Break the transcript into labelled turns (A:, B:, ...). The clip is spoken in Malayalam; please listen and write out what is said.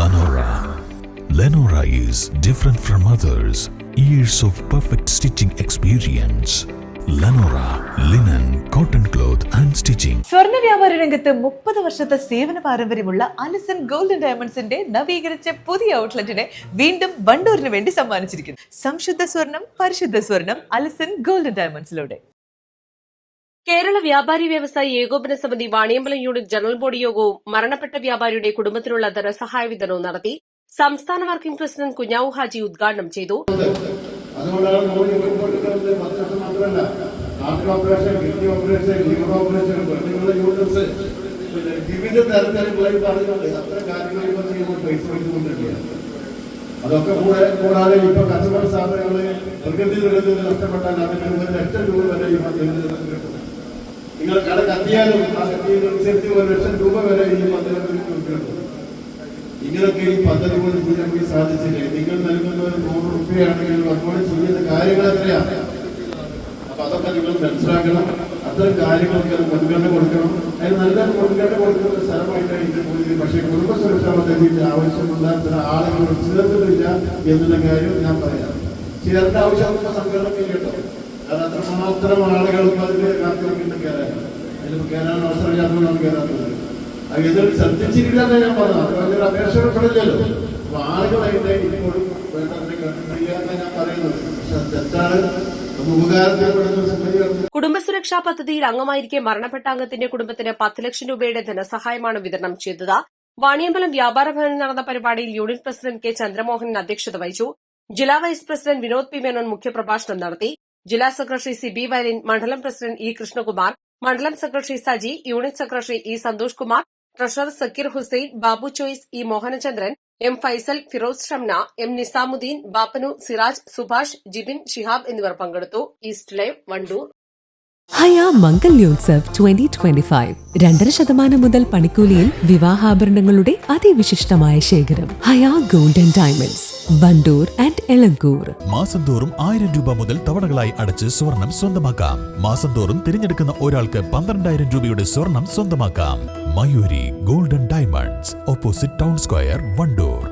A: Lenora. Lenora is different from others. Years of perfect stitching experience. Lenora linen, cotton cloth and stitching.
B: സ്വർണ്ണ വ്യാപാര രംഗത്ത് 30 വർഷത്തെ സേവന പാരമ്പര്യമുള്ള അലിസൺ ഗോൾഡൻ ഡയമണ്ട്സിന്റെ നവീകരിച്ച പുതിയ ഔട്ട്ലെറ്റിനെ വീണ്ടും വണ്ടൂരിന് വേണ്ടി സമ്മാനിച്ചിരിക്കുന്നു. സംശുദ്ധ സ്വർണം, പരിശുദ്ധ സ്വർണം, അലിസൺ ഗോൾഡൻ ഡയമണ്ട്സിലൂടെ.
C: കേരള വ്യാപാരി വ്യവസായി ഏകോപന സമിതി വാണിയമ്പലം യൂണിറ്റ് ജനറൽ ബോഡി യോഗവും മരണപ്പെട്ട വ്യാപാരിയുടെ കുടുംബത്തിനുള്ള ധനസഹായ വിതരണവും നടത്തി. സംസ്ഥാന വർക്കിംഗ് പ്രസിഡന്റ് കുഞ്ഞാവു ഹാജി ഉദ്ഘാടനം ചെയ്തു.
D: അതൊക്കെ കൂടാതെ ഇപ്പൊ കച്ചവട സ്ഥാപനങ്ങള് പ്രകൃതി ദുരന്തത്തിൽ നഷ്ടപ്പെട്ടാൽ അതിന് 1 ലക്ഷം രൂപ വരെ ഈ പദ്ധതിയിൽ കിട്ടും. നിങ്ങൾ കട കത്തിയാലും ആ കത്തിയതനുസരിച്ച് 1 ലക്ഷം രൂപ വരെ ഈ പദ്ധതി കിട്ടും. ഇങ്ങനൊക്കെ ഈ പദ്ധതി കൊണ്ട് ചെയ്യാൻ വേണ്ടി സാധിച്ചില്ലേ? നിങ്ങൾ നൽകുന്ന 100 രൂപയാണെങ്കിൽ അതുപോലെ ചെയ്യുന്ന കാര്യങ്ങൾ എത്രയാണ്? അപ്പൊ അതൊക്കെ നിങ്ങൾ മനസ്സിലാക്കണം. അത്തരം കാര്യങ്ങൾക്ക് മുൻഗണന കൊടുക്കണം. അതിന് നല്ല മുൻഗണന കൊടുക്കുന്ന സ്ഥലമായിട്ടാണ് ഇതിന് പോയത്. പക്ഷേ കുടുംബ സുരക്ഷാ പദ്ധതിയുടെ ആവശ്യമുള്ള ചില ആളുകൾ ചേർന്നിട്ടില്ല എന്നുള്ള കാര്യം ഞാൻ പറയാം. ചേർന്ന ആവശ്യമുള്ള സംഘടനയ്ക്ക് കേട്ടോ. കാരണം അത്രമാത്രം ആളുകൾ അതിന്റെ കാത്തിരിക്കുന്ന കയറാൻ അതിലിപ്പോൾ കയറാൻ അവസരമില്ലാത്തതാണ് കയറാത്തത്. അത് ഇതിൽ ശ്രദ്ധിച്ചിട്ടില്ല എന്ന് ഞാൻ പറഞ്ഞു. അതിലൊരു അപേക്ഷ ഉൾപ്പെടില്ലല്ലോ. അപ്പൊ ആളുകളായിട്ട് ഇപ്പോഴും വേണ്ടതിനെ കണ്ടിട്ടില്ല ഞാൻ പറയുന്നത്. പക്ഷെ തെറ്റാണ്.
C: കുടുംബസുരക്ഷാ പദ്ധതിയിൽ അംഗമായിരിക്കെ മരണപ്പെട്ട അംഗത്തിന്റെ കുടുംബത്തിന് 10 ലക്ഷം രൂപയുടെ ധനസഹായമാണ് വിതരണം ചെയ്തത്. വാണിയമ്പലം വ്യാപാര ഭവനിൽ നടന്ന പരിപാടിയിൽ യൂണിറ്റ് പ്രസിഡന്റ് കെ ചന്ദ്രമോഹൻ അധ്യക്ഷത വഹിച്ചു. ജില്ലാ vice president Vinod P Menon മുഖ്യപ്രഭാഷണം നടത്തി. ജില്ലാ സെക്രട്ടറി സിബി വയലിൻ, മണ്ഡലം പ്രസിഡന്റ് ഇ കൃഷ്ണകുമാർ, മണ്ഡലം secretary Saji, unit secretary E Santhosh Kumar, treasurer Zakir Hussain, Babu choice, E Mohanachandran, M Faisal, Firoz Shamna, M Nizamuddin, Bappanu, Siraj, Subhash, Jibin, Shihab എന്നിവർ പങ്കെടുത്തു. East live, Wandoor.
E: ഹയ മംഗല്യോത്സവ് 2025 2.5% മുതൽ പണിക്കൂലിയിൽ വിവാഹാഭരണങ്ങളുടെ അതിവിശിഷ്ടമായ ശേഖരം. Haya golden diamonds, Wandoor and Elankur.
A: മാസം തോറും 1000 രൂപ മുതൽ തവണകളായി അടച്ച് സ്വർണം സ്വന്തമാക്കാം. മാസം തോറും തിരഞ്ഞെടുക്കുന്ന ഒരാൾക്ക് 12,000 രൂപയുടെ സ്വർണം സ്വന്തമാക്കാം. Mayuri golden diamonds, opposite town square, Wandoor.